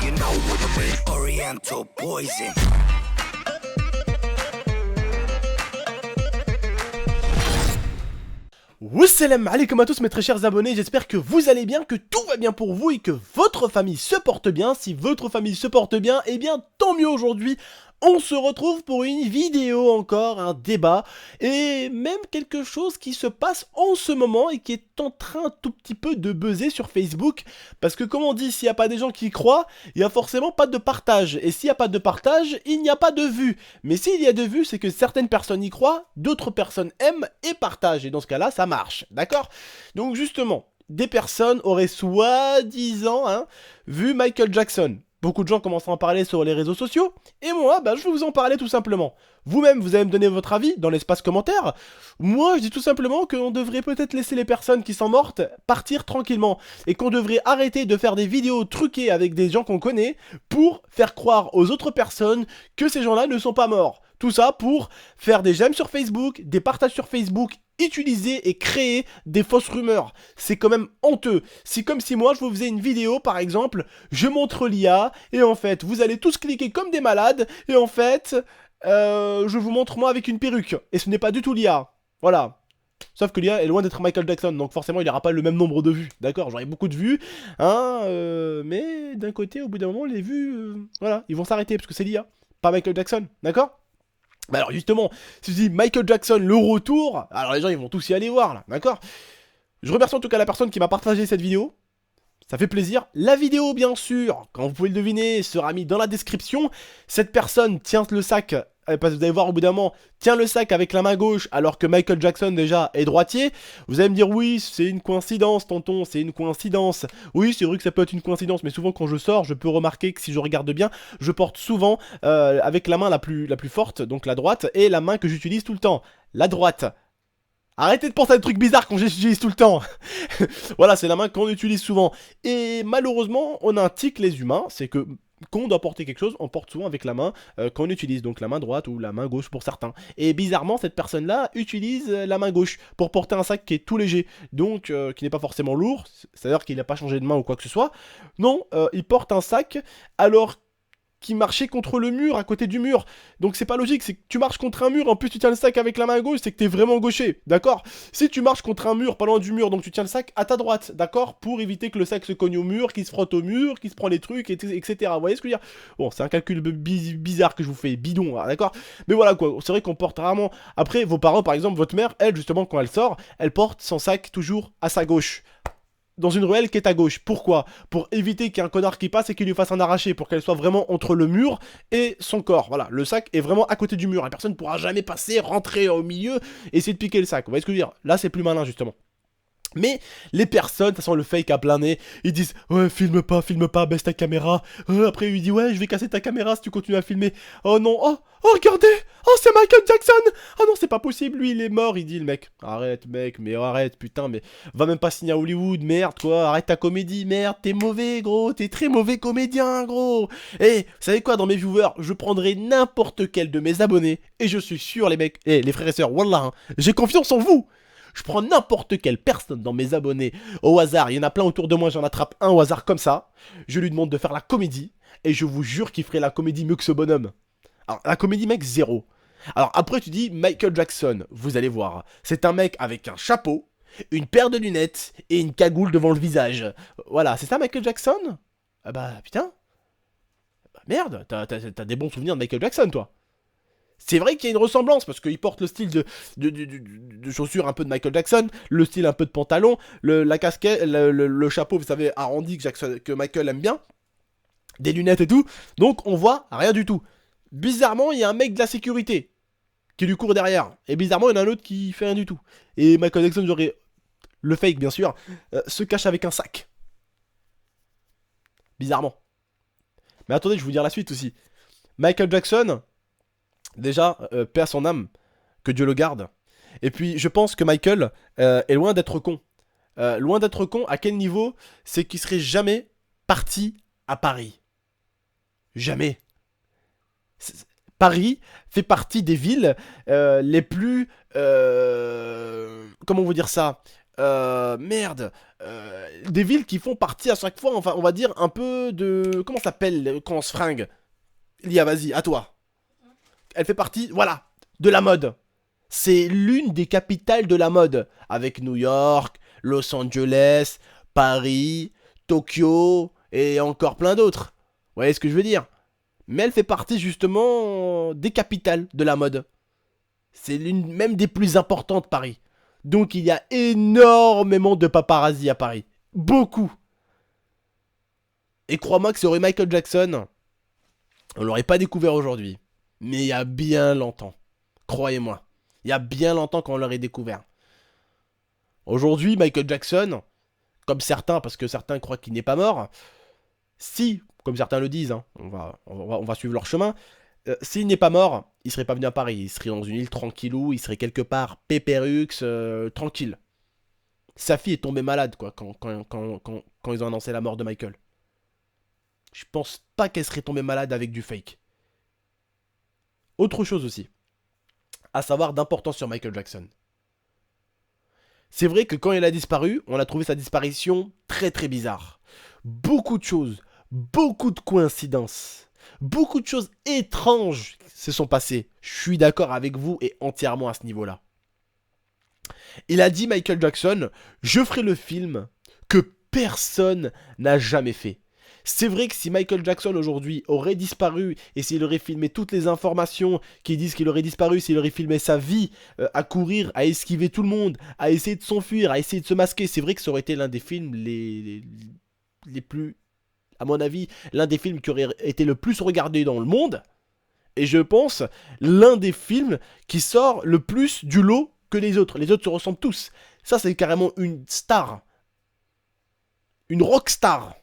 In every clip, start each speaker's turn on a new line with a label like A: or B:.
A: you know what I mean? Oriental poison.
B: Wassalam alaikum à tous mes très chers abonnés, j'espère que vous allez bien, que tout va bien pour vous et que votre famille se porte bien. Si votre famille se porte bien, eh bien tant mieux. Aujourd'hui on se retrouve pour une vidéo encore, un débat et même quelque chose qui se passe en ce moment et qui est en train tout petit peu de buzzer sur Facebook. Parce que comme on dit, s'il n'y a pas des gens qui y croient, il n'y a forcément pas de partage. Et s'il n'y a pas de partage, il n'y a pas de vues. Mais s'il y a de vues, c'est que certaines personnes y croient, d'autres personnes aiment et partagent. Et dans ce cas-là, ça marche, d'accord? Donc justement, des personnes auraient soi-disant vu Michael Jackson. Beaucoup de gens commencent à en parler sur les réseaux sociaux, et moi, je vais vous en parler tout simplement. Vous-même, vous allez me donner votre avis dans l'espace commentaire. Moi, je dis tout simplement qu'on devrait peut-être laisser les personnes qui sont mortes partir tranquillement, et qu'on devrait arrêter de faire des vidéos truquées avec des gens qu'on connaît, pour faire croire aux autres personnes que ces gens-là ne sont pas morts. Tout ça pour faire des j'aime sur Facebook, des partages sur Facebook, utiliser et créer des fausses rumeurs. C'est quand même honteux. C'est comme si moi je vous faisais une vidéo par exemple, je montre l'IA et en fait vous allez tous cliquer comme des malades et en fait je vous montre moi avec une perruque et ce n'est pas du tout l'IA. Voilà. Sauf que l'IA est loin d'être Michael Jackson, donc forcément il n'aura pas le même nombre de vues, d'accord? J'aurai beaucoup de vues, mais d'un côté au bout d'un moment les vues, voilà, ils vont s'arrêter parce que c'est l'IA, pas Michael Jackson, d'accord? Bah alors justement, si je dis Michael Jackson le retour, alors les gens ils vont tous y aller voir là, d'accord? Je remercie en tout cas la personne qui m'a partagé cette vidéo, ça fait plaisir. La vidéo bien sûr, quand vous pouvez le deviner, sera mise dans la description. Cette personne tient le sac, parce que vous allez voir au bout d'un moment, tient le sac avec la main gauche alors que Michael Jackson déjà est droitier. Vous allez me dire oui c'est une coïncidence tonton, c'est une coïncidence. Oui c'est vrai que ça peut être une coïncidence, mais souvent quand je sors je peux remarquer que si je regarde bien, je porte souvent avec la main la plus forte, donc la droite, et la main que j'utilise tout le temps, la droite. Arrêtez de penser à des trucs bizarres quand j'utilise tout le temps. Voilà, c'est la main qu'on utilise souvent. Et malheureusement, on a un tic les humains, c'est que quand on doit porter quelque chose, on porte souvent avec la main qu'on utilise, donc la main droite ou la main gauche pour certains. Et bizarrement, cette personne-là utilise la main gauche pour porter un sac qui est tout léger, donc qui n'est pas forcément lourd, c'est-à-dire qu'il n'a pas changé de main ou quoi que ce soit. Non, il porte un sac alors qui marchait contre le mur, à côté du mur. Donc c'est pas logique, c'est que tu marches contre un mur, en plus tu tiens le sac avec la main gauche, c'est que t'es vraiment gaucher, d'accord? Si tu marches contre un mur, pas loin du mur, donc tu tiens le sac à ta droite, d'accord? Pour éviter que le sac se cogne au mur, qu'il se frotte au mur, qu'il se prend les trucs, etc. Vous voyez ce que je veux dire? Bon, c'est un calcul bizarre que je vous fais, bidon, d'accord? Mais voilà quoi, c'est vrai qu'on porte rarement... Après, vos parents, par exemple, votre mère, elle, justement, quand elle sort, elle porte son sac toujours à sa gauche. Dans une ruelle qui est à gauche. Pourquoi? Pour éviter qu'il y ait un connard qui passe et qu'il lui fasse un arraché, pour qu'elle soit vraiment entre le mur et son corps. Voilà, le sac est vraiment à côté du mur. La personne ne pourra jamais passer, rentrer au milieu et essayer de piquer le sac. Vous voyez ce que je veux dire? Là, c'est plus malin, justement. Mais les personnes, ça sent le fake à plein nez, ils disent ouais filme pas, baisse ta caméra. Après il dit ouais je vais casser ta caméra si tu continues à filmer. Oh non, oh regardez, oh c'est Michael Jackson. Oh non c'est pas possible, lui il est mort, il dit le mec. Arrête mec, mais arrête putain, mais va même pas signer à Hollywood, merde quoi, arrête ta comédie, merde, t'es mauvais gros, t'es très mauvais comédien gros. Et vous savez quoi, dans mes viewers, je prendrai n'importe quel de mes abonnés et je suis sûr les mecs, les frères et sœurs, wallah, j'ai confiance en vous. Je prends n'importe quelle personne dans mes abonnés au hasard, il y en a plein autour de moi, j'en attrape un au hasard comme ça, je lui demande de faire la comédie, et je vous jure qu'il ferait la comédie mieux que ce bonhomme. Alors la comédie mec, zéro. Alors après tu dis Michael Jackson, vous allez voir, c'est un mec avec un chapeau, une paire de lunettes et une cagoule devant le visage. Voilà, c'est ça Michael Jackson? Ah bah putain. Bah, merde, t'as des bons souvenirs de Michael Jackson toi. C'est vrai qu'il y a une ressemblance, parce qu'il porte le style de chaussures un peu de Michael Jackson, le style un peu de pantalon, la casquette, le chapeau, vous savez, arrondi que Michael aime bien, des lunettes et tout, donc on voit rien du tout. Bizarrement, il y a un mec de la sécurité qui lui court derrière, et bizarrement, il y en a un autre qui fait rien du tout. Et Michael Jackson, j'aurais le fake, bien sûr, se cache avec un sac. Bizarrement. Mais attendez, je vais vous dire la suite aussi. Michael Jackson... Déjà, paix à son âme, que Dieu le garde. Et puis, je pense que Michael est loin d'être con. Loin d'être con, à quel niveau? C'est qu'il serait jamais parti à Paris. Jamais. Paris fait partie des villes les plus... comment vous dire ça? Merde. Des villes qui font partie à chaque fois, enfin, on va dire un peu de... Comment ça s'appelle quand on se fringue? Lia, vas-y, à toi. Elle fait partie, voilà, de la mode. C'est l'une des capitales de la mode. Avec New York, Los Angeles, Paris, Tokyo et encore plein d'autres. Vous voyez ce que je veux dire? Mais elle fait partie justement des capitales de la mode. C'est l'une même des plus importantes, Paris. Donc il y a énormément de paparazzi à Paris. Beaucoup. Et crois-moi que ça aurait Michael Jackson, on l'aurait pas découvert aujourd'hui. Mais il y a bien longtemps. Croyez-moi. Il y a bien longtemps qu'on l'aurait découvert. Aujourd'hui, Michael Jackson, comme certains, parce que certains croient qu'il n'est pas mort, si, comme certains le disent, hein, on va suivre leur chemin, s'il n'est pas mort, il serait pas venu à Paris, il serait dans une île tranquillou, il serait quelque part pépérux, tranquille. Sa fille est tombée malade, quoi, quand ils ont annoncé la mort de Michael. Je pense pas qu'elle serait tombée malade avec du fake. Autre chose aussi, à savoir d'importance sur Michael Jackson. C'est vrai que quand il a disparu, on a trouvé sa disparition très très bizarre. Beaucoup de choses, beaucoup de coïncidences, beaucoup de choses étranges se sont passées. Je suis d'accord avec vous et entièrement à ce niveau-là. Il a dit, Michael Jackson, je ferai le film que personne n'a jamais fait. C'est vrai que si Michael Jackson aujourd'hui aurait disparu et s'il aurait filmé toutes les informations qui disent qu'il aurait disparu, s'il aurait filmé sa vie à courir, à esquiver tout le monde, à essayer de s'enfuir, à essayer de se masquer, c'est vrai que ça aurait été l'un des films les plus, à mon avis, l'un des films qui aurait été le plus regardé dans le monde. Et je pense l'un des films qui sort le plus du lot que les autres. Les autres se ressemblent tous. Ça, c'est carrément une star. Une rockstar.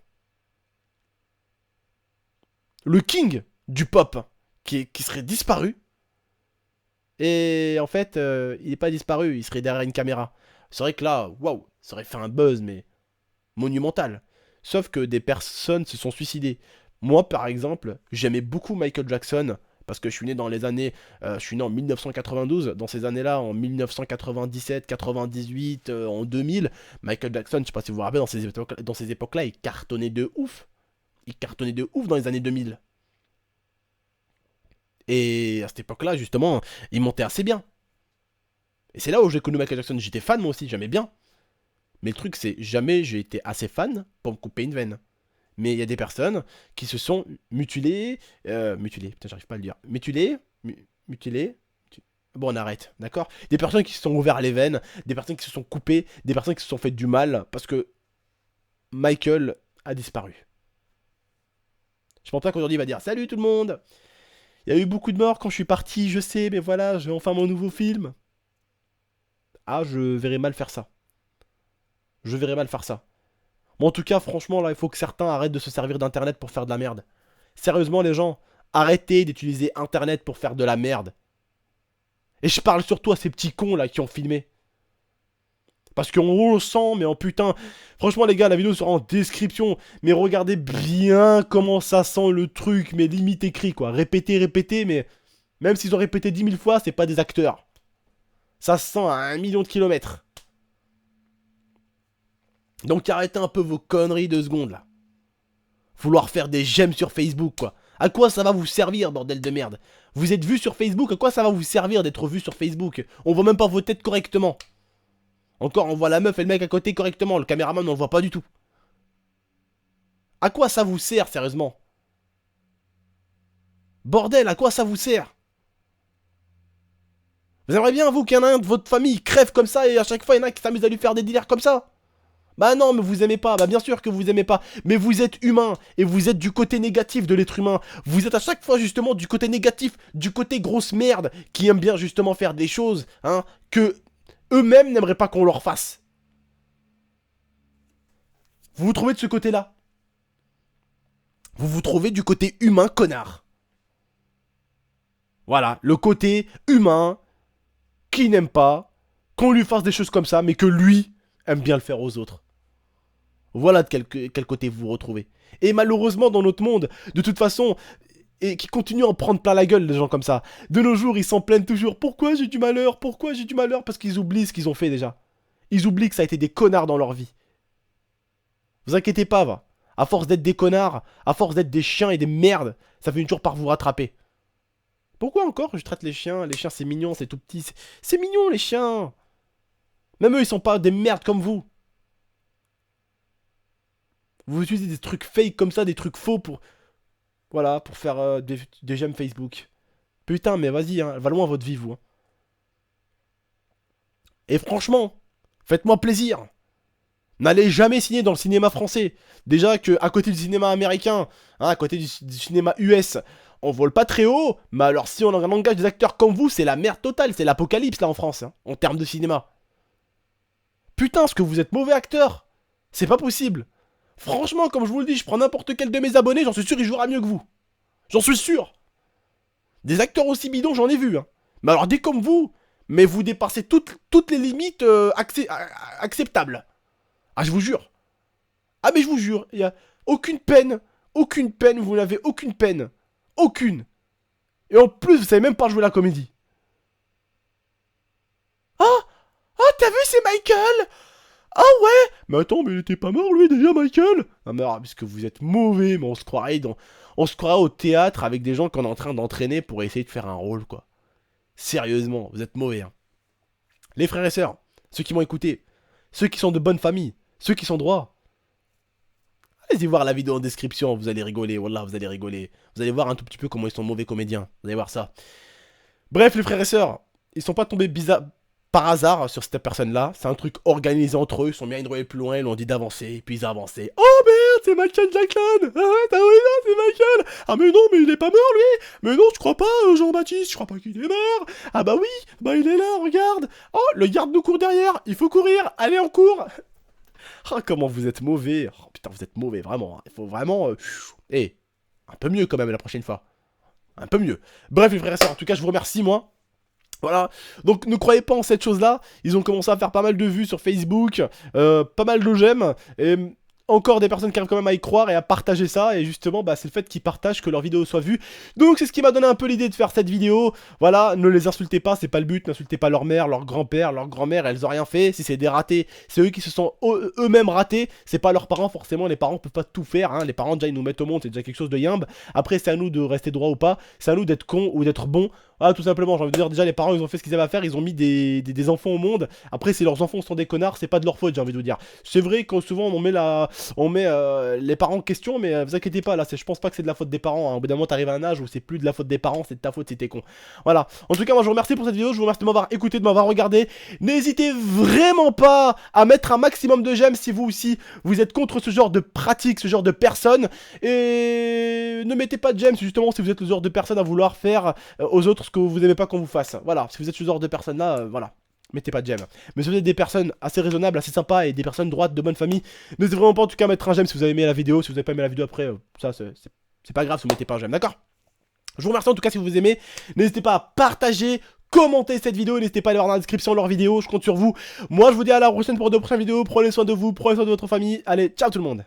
B: Le king du pop qui serait disparu. Et en fait, il n'est pas disparu, il serait derrière une caméra. C'est vrai que là, waouh, ça aurait fait un buzz, mais monumental. Sauf que des personnes se sont suicidées. Moi, par exemple, j'aimais beaucoup Michael Jackson, parce que je suis né dans les années... je suis né en 1992, dans ces années-là, en 1997, 98, en 2000, Michael Jackson, je sais pas si vous vous rappelez, dans ces époques-là, il cartonnait de ouf. Il cartonnait de ouf dans les années 2000. Et à cette époque-là, justement, il montait assez bien. Et c'est là où j'ai connu Michael Jackson. J'étais fan, moi aussi, j'aimais bien. Mais le truc, c'est jamais j'ai été assez fan pour me couper une veine. Mais il y a des personnes qui se sont mutilées. Mutilées, putain, j'arrive pas à le dire. Mutilées. Bon, on arrête, d'accord? Des personnes qui se sont ouvertes les veines, des personnes qui se sont coupées, des personnes qui se sont fait du mal parce que Michael a disparu. Je pense pas qu'aujourd'hui il va dire salut tout le monde. Il y a eu beaucoup de morts quand je suis parti, je sais, mais voilà, j'ai enfin mon nouveau film. Ah, je verrais mal faire ça. Je verrais mal faire ça. Bon, en tout cas, franchement, là, il faut que certains arrêtent de se servir d'internet pour faire de la merde. Sérieusement, les gens, arrêtez d'utiliser internet pour faire de la merde. Et je parle surtout à ces petits cons là qui ont filmé. Parce qu'on le sent, mais en putain... Franchement, les gars, la vidéo sera en description. Mais regardez bien comment ça sent le truc. Mais limite écrit, quoi. Répétez, mais... Même s'ils ont répété 10 000 fois, c'est pas des acteurs. Ça se sent à 1 million de kilomètres. Donc arrêtez un peu vos conneries 2 secondes, là. Vouloir faire des j'aime sur Facebook, quoi. À quoi ça va vous servir, bordel de merde? Vous êtes vu sur Facebook, à quoi ça va vous servir d'être vu sur Facebook? On voit même pas vos têtes correctement. Encore, on voit la meuf et le mec à côté correctement. Le caméraman, on le voit pas du tout. À quoi ça vous sert, sérieusement? Bordel, à quoi ça vous sert? Vous aimeriez bien, vous, qu'il y en a un de votre famille crève comme ça et à chaque fois, il y en a qui s'amusent à lui faire des délires comme ça? Bah non, mais vous aimez pas. Bah bien sûr que vous aimez pas. Mais vous êtes humain et vous êtes du côté négatif de l'être humain. Vous êtes à chaque fois, justement, du côté négatif, du côté grosse merde qui aime bien, justement, faire des choses, hein, que... eux-mêmes n'aimeraient pas qu'on leur fasse. Vous vous trouvez de ce côté-là? Vous vous trouvez du côté humain, connard. Voilà, le côté humain qui n'aime pas qu'on lui fasse des choses comme ça, mais que lui aime bien le faire aux autres. Voilà de quel côté vous vous retrouvez. Et malheureusement, dans notre monde, de toute façon, et qui continuent à en prendre plein la gueule, des gens comme ça. De nos jours, ils s'en plaignent toujours. Pourquoi j'ai du malheur? Pourquoi j'ai du malheur? Parce qu'ils oublient ce qu'ils ont fait déjà. Ils oublient que ça a été des connards dans leur vie. Vous inquiétez pas, va. À force d'être des connards, à force d'être des chiens et des merdes, ça finit toujours par vous rattraper. Pourquoi encore je traite les chiens? Les chiens c'est mignon, c'est tout petit. C'est mignon les chiens. Même eux ils sont pas des merdes comme vous. Vous utilisez des trucs fake comme ça, des trucs faux pour... Voilà, pour faire des j'aime Facebook. Putain mais vas-y, hein, va loin votre vie vous. Hein. Et franchement, faites-moi plaisir. N'allez jamais signer dans le cinéma français. Déjà que à côté du cinéma américain, hein, à côté du cinéma US, on vole pas très haut. Mais alors si on engage des acteurs comme vous, c'est la merde totale. C'est l'apocalypse là en France, hein, en termes de cinéma. Putain, ce que vous êtes mauvais acteur. C'est pas possible. Franchement, comme je vous le dis, je prends n'importe quel de mes abonnés, j'en suis sûr il jouera mieux que vous. J'en suis sûr. Des acteurs aussi bidons, j'en ai vu. Hein. Mais alors des comme vous, mais vous dépassez toutes les limites acceptables. Ah, je vous jure. Ah, mais je vous jure, il y a aucune peine, vous n'avez aucune peine. Aucune. Et en plus, vous savez même pas jouer la comédie. Ah, t'as vu, c'est Michael. Ah ouais. Mais attends, mais il était pas mort lui déjà, Michael. Ah mais alors, parce que vous êtes mauvais, mais on se croirait au théâtre avec des gens qu'on est en train d'entraîner pour essayer de faire un rôle, quoi. Sérieusement, vous êtes mauvais, hein. Les frères et sœurs, ceux qui m'ont écouté, ceux qui sont de bonne famille, ceux qui sont droits. Allez-y voir la vidéo en description, vous allez rigoler, wallah, vous allez rigoler. Vous allez voir un tout petit peu comment ils sont mauvais comédiens, vous allez voir ça. Bref, les frères et sœurs, ils sont pas tombés par hasard sur cette personne-là. C'est un truc organisé entre eux, ils sont bien hydroyés plus loin, ils leur ont dit d'avancer, et puis ils ont avancé. Oh merde, c'est Michael Jackson. Ah ouais, t'as oui, non, c'est Michael. Ah mais non, mais il est pas mort lui. Mais non, je crois pas, Jean-Baptiste, je crois pas qu'il est mort. Ah bah oui, bah il est là, regarde. Oh, le garde nous court derrière, il faut courir, allez on court. Ah, comment vous êtes mauvais. Oh putain, vous êtes mauvais, vraiment. Il faut vraiment... un peu mieux quand même la prochaine fois. Un peu mieux. Bref, les frères et sœurs, en tout cas, je vous remercie, moi. Voilà, donc ne croyez pas en cette chose-là. Ils ont commencé à faire pas mal de vues sur Facebook, pas mal de j'aime, et encore des personnes qui arrivent quand même à y croire et à partager ça. Et justement, bah, c'est le fait qu'ils partagent que leur vidéo soit vue. Donc c'est ce qui m'a donné un peu l'idée de faire cette vidéo. Voilà, ne les insultez pas, c'est pas le but. N'insultez pas leur mère, leur grand-père, leur grand-mère, elles ont rien fait. Si c'est des ratés, c'est eux qui se sont eux-mêmes ratés. C'est pas leurs parents, forcément, les parents peuvent pas tout faire. Hein. Les parents déjà ils nous mettent au monde, c'est déjà quelque chose de yimbe. Après c'est à nous de rester droit ou pas. C'est à nous d'être con ou d'être bon. Ah, tout simplement, j'ai envie de dire, déjà les parents ils ont fait ce qu'ils avaient à faire, ils ont mis des enfants au monde. Après, si leurs enfants sont des connards, c'est pas de leur faute, j'ai envie de vous dire. C'est vrai que souvent on met les parents en question, mais vous inquiétez pas, là, je pense pas que c'est de la faute des parents. Hein. Au bout d'un moment, t'arrives à un âge où c'est plus de la faute des parents, c'est de ta faute si t'es con. Voilà. En tout cas, moi je vous remercie pour cette vidéo, je vous remercie de m'avoir écouté, de m'avoir regardé. N'hésitez vraiment pas à mettre un maximum de j'aime si vous aussi vous êtes contre ce genre de pratique, ce genre de personnes. Et ne mettez pas de j'aime justement si vous êtes le genre de personne à vouloir faire aux autres que vous aimez pas qu'on vous fasse. Voilà, si vous êtes ce genre de personne là, voilà, mettez pas de j'aime. Mais si vous êtes des personnes assez raisonnables, assez sympas et des personnes droites de bonne famille, n'hésitez vraiment pas en tout cas à mettre un j'aime si vous avez aimé la vidéo. Si vous avez pas aimé la vidéo après, ça c'est pas grave si vous mettez pas un j'aime, d'accord? Je vous remercie en tout cas si vous aimez. N'hésitez pas à partager, commenter cette vidéo, n'hésitez pas à aller voir dans la description leur vidéo, je compte sur vous. Moi je vous dis à la prochaine pour de prochaines vidéos, prenez soin de vous, prenez soin de votre famille. Allez, ciao tout le monde.